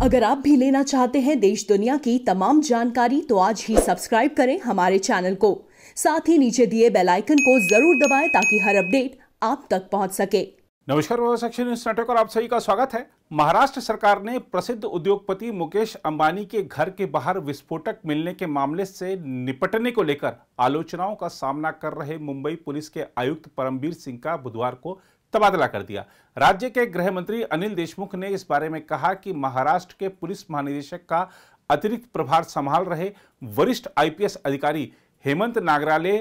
अगर आप भी लेना चाहते हैं देश दुनिया की तमाम जानकारी तो आज ही सब्सक्राइब करें हमारे चैनल को। साथ ही नीचे दिए बेल आइकन को जरूर दबाएं ताकि हर अपडेट आप तक पहुंच सके। नमस्कार, सेक्शन न्यूज नेटवर्क और आप सभी का स्वागत है। महाराष्ट्र सरकार ने प्रसिद्ध उद्योगपति मुकेश अंबानी के घर के बाहर विस्फोटक मिलने के मामले से निपटने को लेकर आलोचनाओं का सामना कर रहे मुंबई पुलिस के आयुक्त परमबीर सिंह का बुधवार को तबादला कर दिया। राज्य के गृह मंत्री अनिल देशमुख ने इस बारे में कहा कि महाराष्ट्र के पुलिस महानिदेशक का अतिरिक्त प्रभार संभाल रहे वरिष्ठ आईपीएस अधिकारी हेमंत नागराले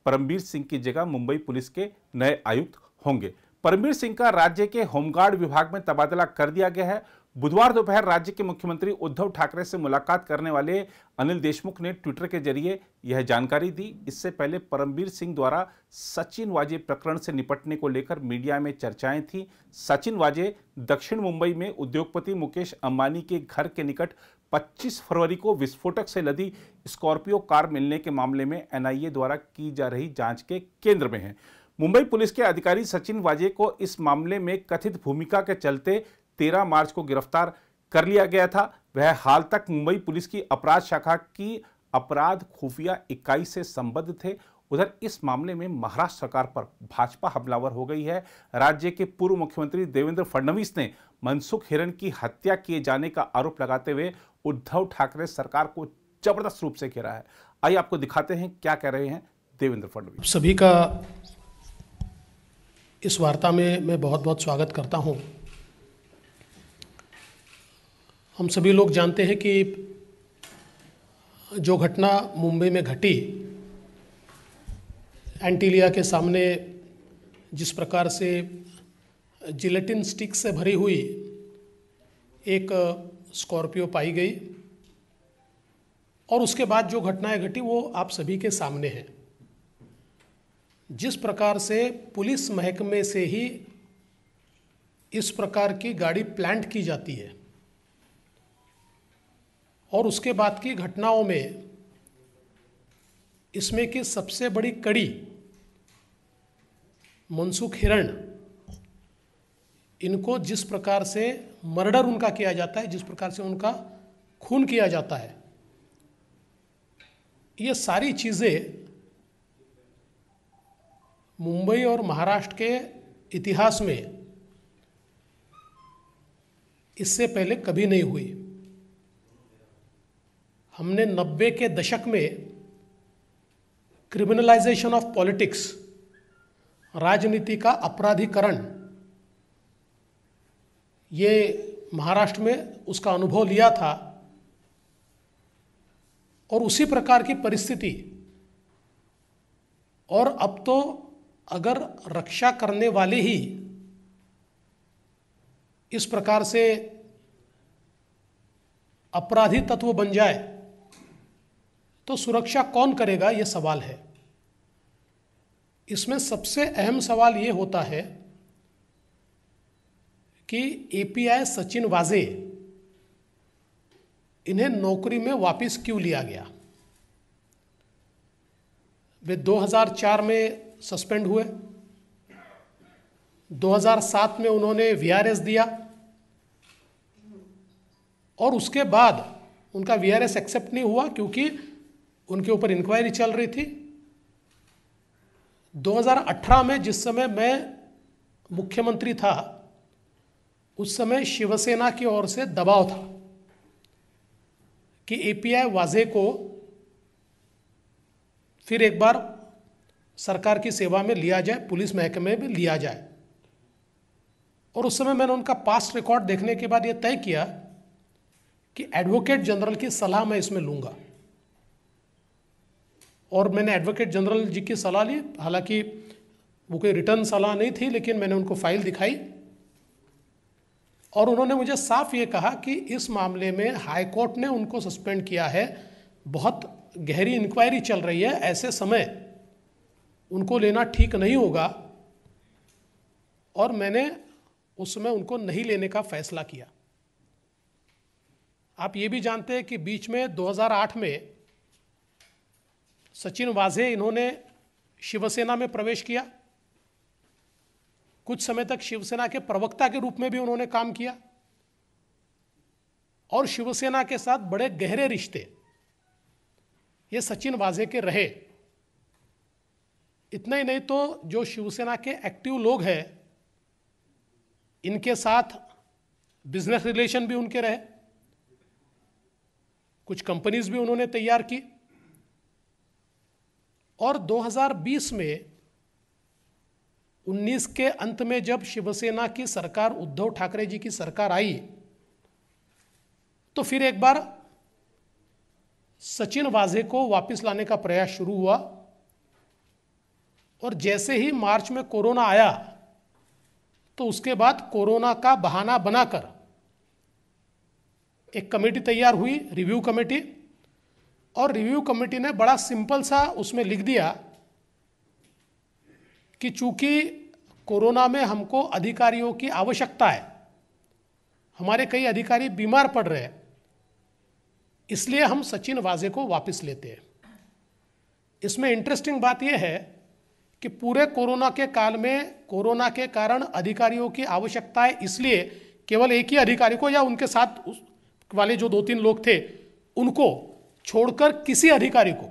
परमबीर सिंह की जगह मुंबई पुलिस के नए आयुक्त होंगे। परमबीर सिंह का राज्य के होमगार्ड विभाग में तबादला कर दिया गया है। बुधवार दोपहर राज्य के मुख्यमंत्री उद्धव ठाकरे से मुलाकात करने वाले अनिल देशमुख ने ट्विटर के जरिए यह जानकारी दी। इससे पहले परमबीर सिंह द्वारा सचिन वाजे प्रकरण से निपटने को लेकर मीडिया में चर्चाएं थीं। सचिन वाजे दक्षिण मुंबई में उद्योगपति मुकेश अंबानी के घर के निकट 25 फरवरी को विस्फोटक से लदी स्कॉर्पियो कार मिलने के मामले में एनआईए द्वारा की जा रही जांच के केंद्र में है। मुंबई पुलिस के अधिकारी सचिन वाजे को इस मामले में कथित भूमिका के चलते 13 मार्च को गिरफ्तार कर लिया गया था। वह हाल तक मुंबई पुलिस की अपराध शाखा की अपराध खुफिया इकाई से संबद्ध थे। उधर इस मामले में महाराष्ट्र सरकार पर भाजपा हमलावर हो गई है। राज्य के पूर्व मुख्यमंत्री देवेंद्र फडणवीस ने मनसुख हिरेन की हत्या किए जाने का आरोप लगाते हुए उद्धव ठाकरे सरकार को जबरदस्त रूप से घेरा है। आइए आपको दिखाते हैं क्या कह रहे हैं देवेंद्र फडणवीस। सभी का इस वार्ता में मैं बहुत बहुत स्वागत करता हूं। हम सभी लोग जानते हैं कि जो घटना मुंबई में घटी, एंटीलिया के सामने जिस प्रकार से जिलेटिन स्टिक से भरी हुई एक स्कॉर्पियो पाई गई और उसके बाद जो घटनाएं घटी वो आप सभी के सामने हैं। जिस प्रकार से पुलिस महकमे से ही इस प्रकार की गाड़ी प्लांट की जाती है और उसके बाद की घटनाओं में इसमें की सबसे बड़ी कड़ी मनसुख हिरेन, इनको जिस प्रकार से मर्डर उनका किया जाता है, जिस प्रकार से उनका खून किया जाता है, ये सारी चीज़ें मुंबई और महाराष्ट्र के इतिहास में इससे पहले कभी नहीं हुई। हमने 90 के दशक में क्रिमिनलाइजेशन ऑफ पॉलिटिक्स, राजनीति का अपराधीकरण, ये महाराष्ट्र में उसका अनुभव लिया था और उसी प्रकार की परिस्थिति। और अब तो अगर रक्षा करने वाले ही इस प्रकार से अपराधी तत्व बन जाए तो सुरक्षा कौन करेगा, यह सवाल है। इसमें सबसे अहम सवाल यह होता है कि एपीआई सचिन वाजे, इन्हें नौकरी में वापस क्यों लिया गया। वे 2004 में सस्पेंड हुए, 2007 में उन्होंने वीआरएस दिया और उसके बाद उनका वीआरएस एक्सेप्ट नहीं हुआ क्योंकि उनके ऊपर इंक्वायरी चल रही थी। 2018 में जिस समय मैं मुख्यमंत्री था, उस समय शिवसेना की ओर से दबाव था कि एपीआई वाजे को फिर एक बार सरकार की सेवा में लिया जाए, पुलिस महकमे में लिया जाए। और उस समय मैंने उनका पास्ट रिकॉर्ड देखने के बाद यह तय किया कि एडवोकेट जनरल की सलाह मैं इसमें लूंगा। और मैंने एडवोकेट जनरल जी की सलाह ली। हालांकि वो कोई रिटर्न सलाह नहीं थी, लेकिन मैंने उनको फाइल दिखाई और उन्होंने मुझे साफ ये कहा कि इस मामले में हाई कोर्ट ने उनको सस्पेंड किया है, बहुत गहरी इंक्वायरी चल रही है, ऐसे समय उनको लेना ठीक नहीं होगा। और मैंने उस समय उनको नहीं लेने का फैसला किया। आप ये भी जानते हैं कि बीच में 2008 में सचिन वाजे, इन्होंने शिवसेना में प्रवेश किया। कुछ समय तक शिवसेना के प्रवक्ता के रूप में भी उन्होंने काम किया और शिवसेना के साथ बड़े गहरे रिश्ते ये सचिन वाजे के रहे। इतना ही नहीं तो जो शिवसेना के एक्टिव लोग हैं इनके साथ बिजनेस रिलेशन भी उनके रहे, कुछ कंपनीज भी उन्होंने तैयार की। और 2020 में 19 के अंत में जब शिवसेना की सरकार, उद्धव ठाकरे जी की सरकार आई, तो फिर एक बार सचिन वाजे को वापस लाने का प्रयास शुरू हुआ। और जैसे ही मार्च में कोरोना आया तो उसके बाद कोरोना का बहाना बनाकर एक कमेटी तैयार हुई, रिव्यू कमेटी। और रिव्यू कमेटी ने बड़ा सिंपल सा उसमें लिख दिया कि चूंकि कोरोना में हमको अधिकारियों की आवश्यकता है, हमारे कई अधिकारी बीमार पड़ रहे हैं, इसलिए हम सचिन वाजे को वापस लेते हैं। इसमें इंटरेस्टिंग बात यह है कि पूरे कोरोना के काल में कोरोना के कारण अधिकारियों की आवश्यकता है, इसलिए केवल एक ही अधिकारी को या उनके साथ वाले जो 2-3 लोग थे उनको छोड़कर किसी अधिकारी को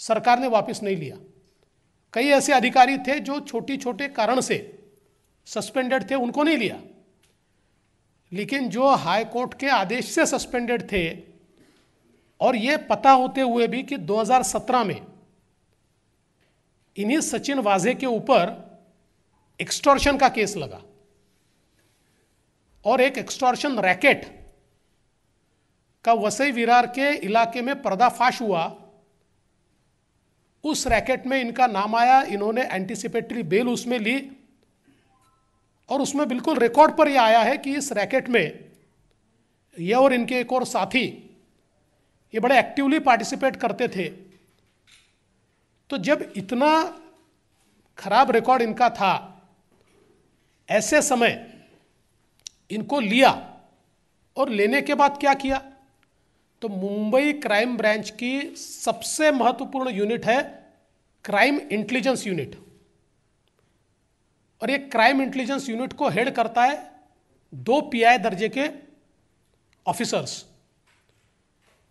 सरकार ने वापस नहीं लिया। कई ऐसे अधिकारी थे जो छोटे छोटे कारण से सस्पेंडेड थे, उनको नहीं लिया। लेकिन जो हाई कोर्ट के आदेश से सस्पेंडेड थे और ये पता होते हुए भी कि 2017 में इन्हीं सचिन वाजे के ऊपर एक्सटॉर्शन का केस लगा और एक एक्सटॉर्शन रैकेट का वसई विरार के इलाके में पर्दाफाश हुआ, उस रैकेट में इनका नाम आया, इन्होंने एंटीसिपेटरी बेल उसमें ली और उसमें बिल्कुल रिकॉर्ड पर यह आया है कि इस रैकेट में यह और इनके एक और साथी ये बड़े एक्टिवली पार्टिसिपेट करते थे। तो जब इतना खराब रिकॉर्ड इनका था, ऐसे समय इनको लिया और लेने के बाद क्या किया, तो मुंबई क्राइम ब्रांच की सबसे महत्वपूर्ण यूनिट है क्राइम इंटेलिजेंस यूनिट, और ये क्राइम इंटेलिजेंस यूनिट को हेड करता है 2 PI दर्जे के ऑफिसर्स।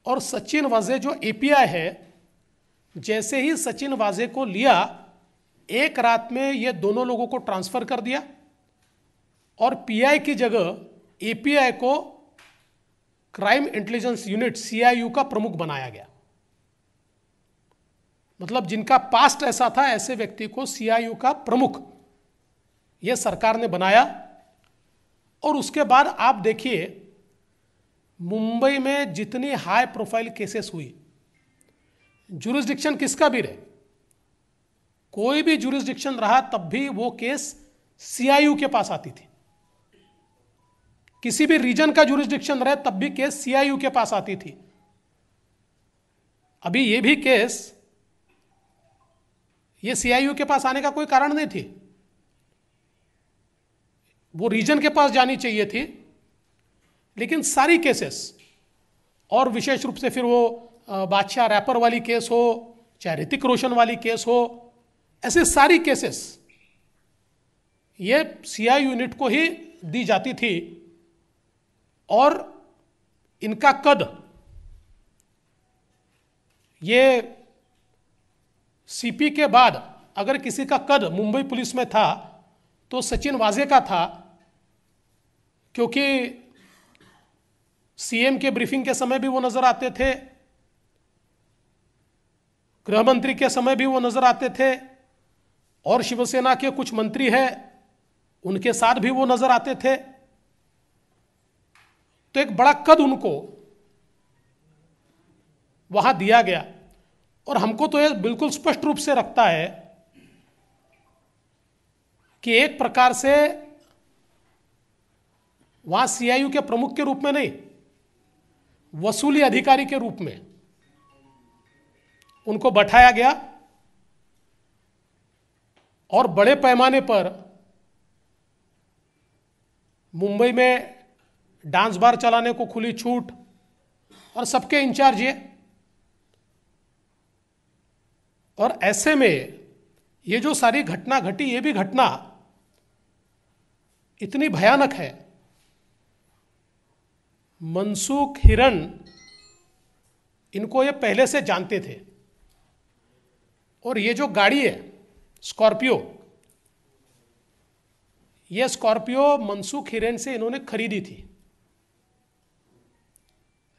और सचिन वाजे जो API है, जैसे ही सचिन वाजे को लिया, एक रात में ये दोनों लोगों को ट्रांसफर कर दिया और PI की जगह API को क्राइम इंटेलिजेंस यूनिट CIU का प्रमुख बनाया गया। मतलब जिनका पास्ट ऐसा था, ऐसे व्यक्ति को CIU का प्रमुख यह सरकार ने बनाया। और उसके बाद आप देखिए मुंबई में जितनी हाई प्रोफाइल केसेस हुई, जुरिस्डिक्शन किसका भी रहे, कोई भी जुरिस्डिक्शन रहा, तब भी वो केस CIU के पास आती थी। किसी भी रीजन का जुरिस्डिक्शन रहे तब भी केस CIU के पास आती थी। अभी ये भी केस ये CIU के पास आने का कोई कारण नहीं थी, वो रीजन के पास जानी चाहिए थी। लेकिन सारी केसेस, और विशेष रूप से फिर वो बादशाह रैपर वाली केस हो, चाहे ऋतिक रोशन वाली केस हो, ऐसे सारी केसेस ये CIU यूनिट को ही दी जाती थी। और इनका कद, ये CP के बाद अगर किसी का कद मुंबई पुलिस में था तो सचिन वाजे का था, क्योंकि CM के ब्रीफिंग के समय भी वो नजर आते थे, गृह मंत्री के समय भी वो नजर आते थे, और शिवसेना के कुछ मंत्री हैं उनके साथ भी वो नजर आते थे। तो एक बड़ा कद उनको वहां दिया गया। और हमको तो यह बिल्कुल स्पष्ट रूप से रखता है कि एक प्रकार से वहां CIU के प्रमुख के रूप में नहीं, वसूली अधिकारी के रूप में उनको बैठाया गया और बड़े पैमाने पर मुंबई में डांस बार चलाने को खुली छूट, और सबके इंचार्ज ये। और ऐसे में ये जो सारी घटना घटी, ये भी घटना इतनी भयानक है मनसुख हिरन, इनको ये पहले से जानते थे। और ये जो गाड़ी है स्कॉर्पियो, ये स्कॉर्पियो मनसुख हिरन से इन्होंने खरीदी थी,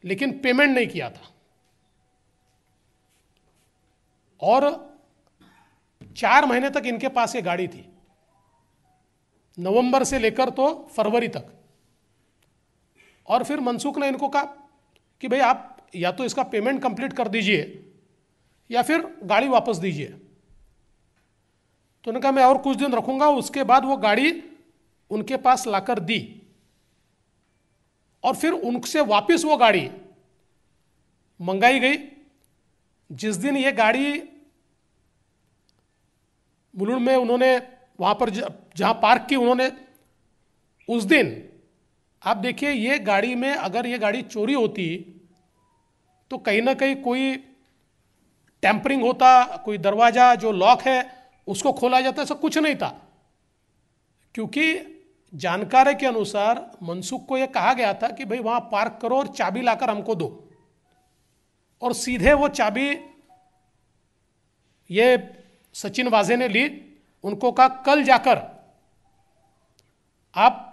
लेकिन पेमेंट नहीं किया था। और 4 महीने तक इनके पास ये गाड़ी थी, नवंबर से लेकर तो फरवरी तक। और फिर मनसुख ने इनको कहा कि भाई आप या तो इसका पेमेंट कंप्लीट कर दीजिए या फिर गाड़ी वापस दीजिए। तो उन्होंने कहा मैं और कुछ दिन रखूंगा। उसके बाद वो गाड़ी उनके पास लाकर दी और फिर उनसे वापस वो गाड़ी मंगाई गई। जिस दिन ये गाड़ी मुलुंड में उन्होंने वहां पर जहां पार्क की उन्होंने, उस दिन आप देखिए ये गाड़ी में अगर ये गाड़ी चोरी होती तो कहीं ना कहीं कोई टेम्परिंग होता, कोई दरवाजा जो लॉक है उसको खोला जाता, ऐसा कुछ नहीं था। क्योंकि जानकारी के अनुसार मनसुख को यह कहा गया था कि भाई वहां पार्क करो और चाबी लाकर हमको दो, और सीधे वो चाबी ये सचिन वाजे ने ली। उनको कहा कल जाकर आप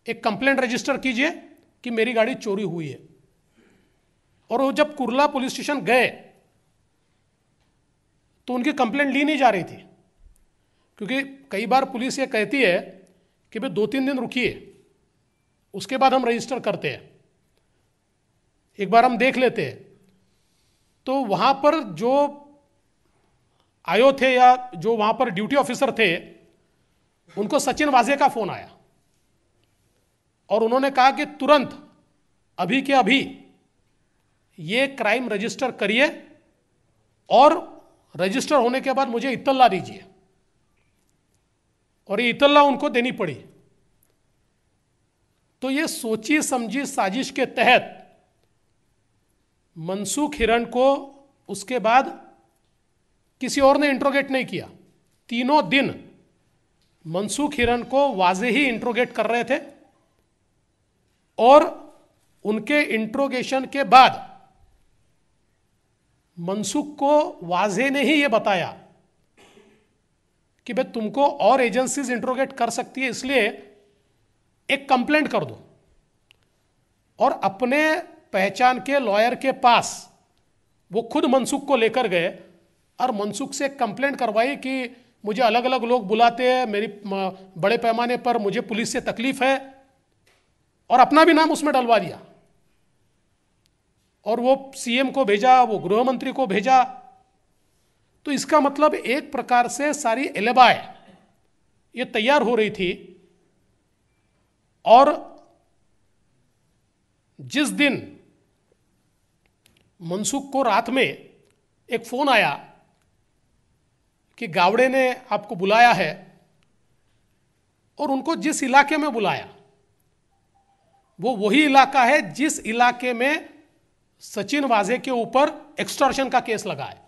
एक कंप्लेंट रजिस्टर कीजिए कि मेरी गाड़ी चोरी हुई है। और वो जब कुर्ला पुलिस स्टेशन गए तो उनकी कंप्लेंट ली नहीं जा रही थी, क्योंकि कई बार पुलिस ये कहती है कि भाई 2-3 दिन रुकिए, उसके बाद हम रजिस्टर करते हैं, एक बार हम देख लेते हैं। तो वहां पर जो आयो थे या जो वहां पर ड्यूटी ऑफिसर थे, उनको सचिन वाजे का फोन आया और उन्होंने कहा कि तुरंत अभी के अभी ये क्राइम रजिस्टर करिए और रजिस्टर होने के बाद मुझे इत्तला दीजिए। और ये इत्तला उनको देनी पड़ी। तो ये सोची समझी साजिश के तहत मनसुख हिरन को उसके बाद किसी और ने इंट्रोगेट नहीं किया। 3 दिन मनसुख हिरन को वाजे ही इंट्रोगेट कर रहे थे और उनके इंट्रोगेशन के बाद मनसुख को वाजे ने ही यह बताया कि भाई तुमको और एजेंसीज इंट्रोगेट कर सकती है, इसलिए एक कंप्लेंट कर दो। और अपने पहचान के लॉयर के पास वो खुद मनसुख को लेकर गए और मनसुख से कंप्लेंट करवाई कि मुझे अलग अलग लोग बुलाते हैं, मेरी बड़े पैमाने पर मुझे पुलिस से तकलीफ है, और अपना भी नाम उसमें डलवा दिया। और वो सीएम को भेजा, वो गृह मंत्री को भेजा। तो इसका मतलब एक प्रकार से सारी एलिबाय ये तैयार हो रही थी। और जिस दिन मनसुख को रात में एक फोन आया कि गावड़े ने आपको बुलाया है, और उनको जिस इलाके में बुलाया वो वही इलाका है जिस इलाके में सचिन वाजे के ऊपर एक्सटॉर्शन का केस लगा है।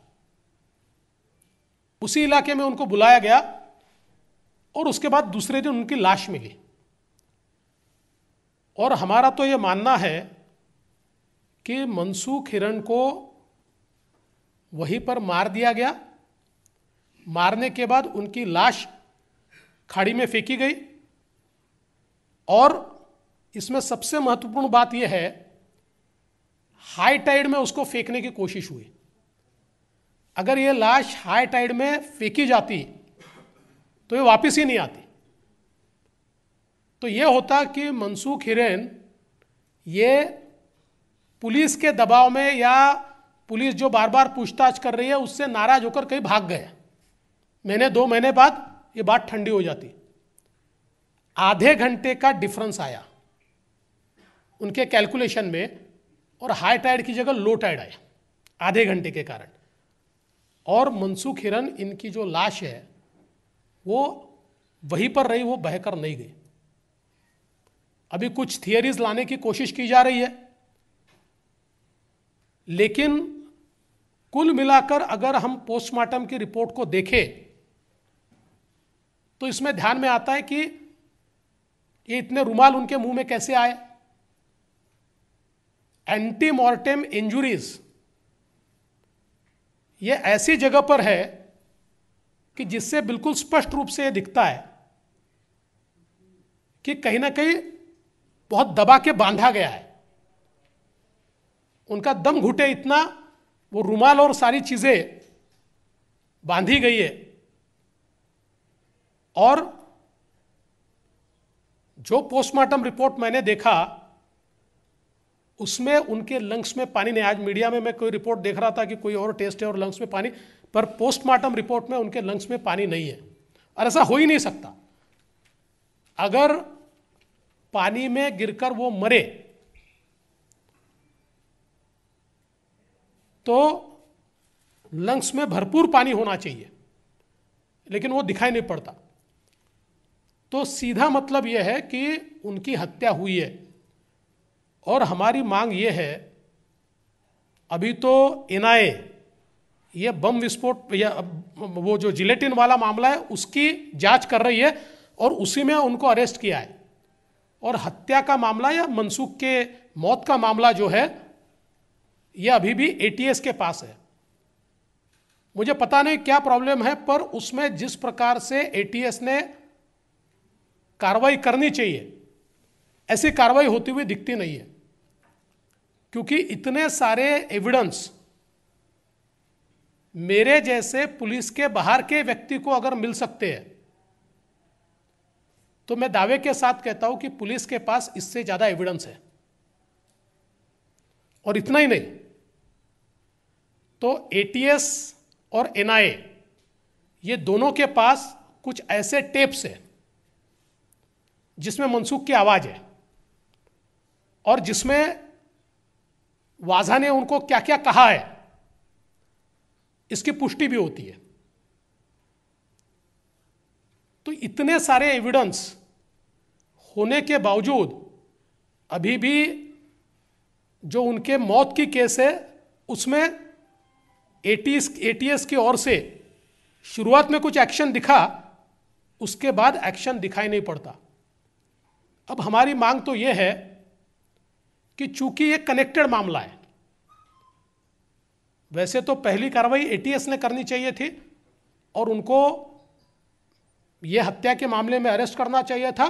उसी इलाके में उनको बुलाया गया और उसके बाद दूसरे दिन उनकी लाश मिली। और हमारा तो यह मानना है कि मनसुख हिरन को वहीं पर मार दिया गया। मारने के बाद उनकी लाश खाड़ी में फेंकी गई। और इसमें सबसे महत्वपूर्ण बात यह है, हाई टाइड में उसको फेंकने की कोशिश हुई। अगर यह लाश हाई टाइड में फेंकी जाती तो ये वापस ही नहीं आती। तो यह होता कि मनसुख हिरन ये पुलिस के दबाव में या पुलिस जो बार बार पूछताछ कर रही है उससे नाराज होकर कहीं भाग गए। महीने 2 महीने बाद ये बात ठंडी हो जाती। आधे घंटे का डिफरेंस आया उनके कैलकुलेशन में, और हाई टाइड की जगह लो टाइड आया आधे घंटे के कारण। और मनसुख हिरन इनकी जो लाश है वो वहीं पर रही, वो बहकर नहीं गई। अभी कुछ थियरीज लाने की कोशिश की जा रही है, लेकिन कुल मिलाकर अगर हम पोस्टमार्टम की रिपोर्ट को देखें तो इसमें ध्यान में आता है कि ये इतने रुमाल उनके मुंह में कैसे आए, एंटीमॉर्टेम इंजुरीज ये ऐसी जगह पर है कि जिससे बिल्कुल स्पष्ट रूप से यह दिखता है कि कहीं ना कहीं बहुत दबा के बांधा गया है। उनका दम घुटे इतना वो रुमाल और सारी चीजें बांधी गई है। और जो पोस्टमार्टम रिपोर्ट मैंने देखा उसमें उनके लंग्स में पानी नहीं। आज मीडिया में मैं कोई रिपोर्ट देख रहा था कि कोई और टेस्ट है और लंग्स में पानी, पर पोस्टमार्टम रिपोर्ट में उनके लंग्स में पानी नहीं है। और ऐसा हो ही नहीं सकता। अगर पानी में गिरकर वो मरे तो लंग्स में भरपूर पानी होना चाहिए, लेकिन वो दिखाई नहीं पड़ता। तो सीधा मतलब यह है कि उनकी हत्या हुई है। और हमारी मांग यह है, अभी तो एनआईए ये बम विस्फोट या वो जो जिलेटिन वाला मामला है उसकी जांच कर रही है और उसी में उनको अरेस्ट किया है। और हत्या का मामला या मनसूख के मौत का मामला जो है यह अभी भी एटीएस के पास है। मुझे पता नहीं क्या प्रॉब्लम है, पर उसमें जिस प्रकार से एटीएस ने कार्रवाई करनी चाहिए ऐसी कार्रवाई होती हुई दिखती नहीं है। क्योंकि इतने सारे एविडेंस मेरे जैसे पुलिस के बाहर के व्यक्ति को अगर मिल सकते हैं तो मैं दावे के साथ कहता हूं कि पुलिस के पास इससे ज्यादा एविडेंस है। और इतना ही नहीं, तो एटीएस और एनआईए ये दोनों के पास कुछ ऐसे टेप्स हैं जिसमें मनसूख की आवाज है और जिसमें वाजा ने उनको क्या क्या कहा है इसकी पुष्टि भी होती है। तो इतने सारे एविडेंस होने के बावजूद अभी भी जो उनके मौत की केस है उसमें एटीएस की ओर से शुरुआत में कुछ एक्शन दिखा, उसके बाद एक्शन दिखाई नहीं पड़ता। अब हमारी मांग तो यह है कि चूंकि ये कनेक्टेड मामला है, वैसे तो पहली कार्रवाई एटीएस ने करनी चाहिए थी और उनको ये हत्या के मामले में अरेस्ट करना चाहिए था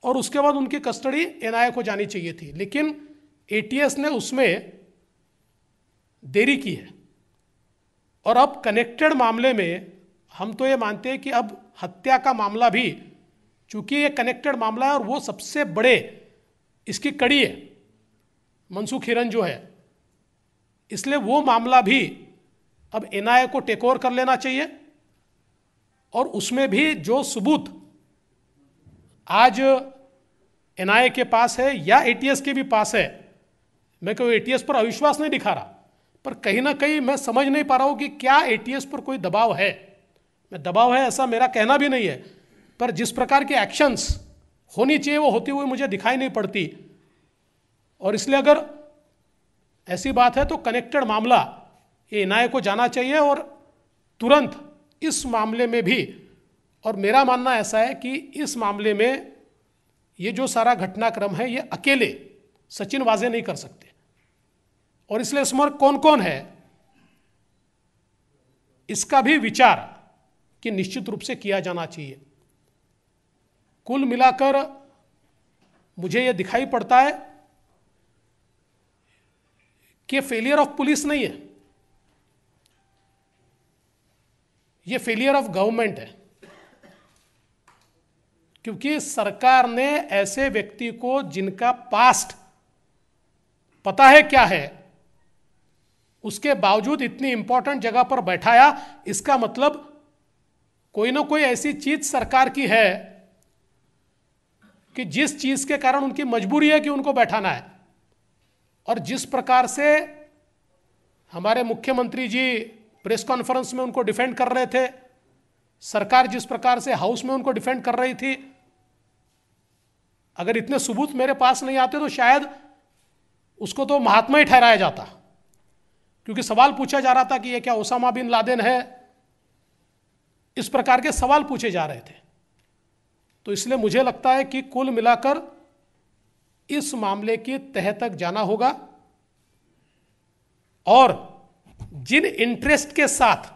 और उसके बाद उनकी कस्टडी एनआईए को जानी चाहिए थी, लेकिन एटीएस ने उसमें देरी की है। और अब कनेक्टेड मामले में हम तो ये मानते हैं कि अब हत्या का मामला भी, चूंकि ये कनेक्टेड मामला है और वो सबसे बड़े इसकी कड़ी है मनसूख हिरन जो है, इसलिए वो मामला भी अब एनआईए को टेक ओवर कर लेना चाहिए। और उसमें भी जो सबूत आज एनआईए के पास है या एटीएस के भी पास है, मैं कोई एटीएस पर अविश्वास नहीं दिखा रहा, पर कहीं ना कहीं मैं समझ नहीं पा रहा हूं कि क्या एटीएस पर कोई दबाव है। मैं दबाव है ऐसा मेरा कहना भी नहीं है, पर जिस प्रकार के एक्शंस होनी चाहिए वो होती हुई मुझे दिखाई नहीं पड़ती। और इसलिए अगर ऐसी बात है तो कनेक्टेड मामला ये एनआईए को जाना चाहिए और तुरंत इस मामले में भी। और मेरा मानना ऐसा है कि इस मामले में ये जो सारा घटनाक्रम है ये अकेले सचिन वाजे नहीं कर सकते, और इसलिए इसमें कौन कौन है इसका भी विचार कि निश्चित रूप से किया जाना चाहिए। कुल मिलाकर मुझे यह दिखाई पड़ता है कि फेलियर ऑफ पुलिस नहीं है, यह फेलियर ऑफ गवर्नमेंट है। क्योंकि सरकार ने ऐसे व्यक्ति को जिनका पास्ट पता है क्या है, उसके बावजूद इतनी इंपॉर्टेंट जगह पर बैठाया। इसका मतलब कोई ना कोई ऐसी चीज सरकार की है कि जिस चीज के कारण उनकी मजबूरी है कि उनको बैठाना है। और जिस प्रकार से हमारे मुख्यमंत्री जी प्रेस कॉन्फ्रेंस में उनको डिफेंड कर रहे थे, सरकार जिस प्रकार से हाउस में उनको डिफेंड कर रही थी, अगर इतने सबूत मेरे पास नहीं आते तो शायद उसको तो महात्मा ही ठहराया जाता। क्योंकि सवाल पूछा जा रहा था कि ये क्या ओसामा बिन लादेन है, इस प्रकार के सवाल पूछे जा रहे थे। तो इसलिए मुझे लगता है कि कुल मिलाकर इस मामले की तह तक जाना होगा और जिन इंटरेस्ट के साथ,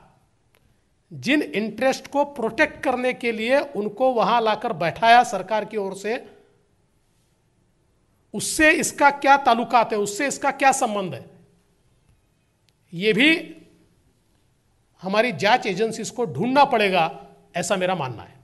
जिन इंटरेस्ट को प्रोटेक्ट करने के लिए उनको वहां लाकर बैठाया सरकार की ओर से, उससे इसका क्या ताल्लुकात है, उससे इसका क्या संबंध है, यह भी हमारी जांच एजेंसीज को ढूंढना पड़ेगा, ऐसा मेरा मानना है।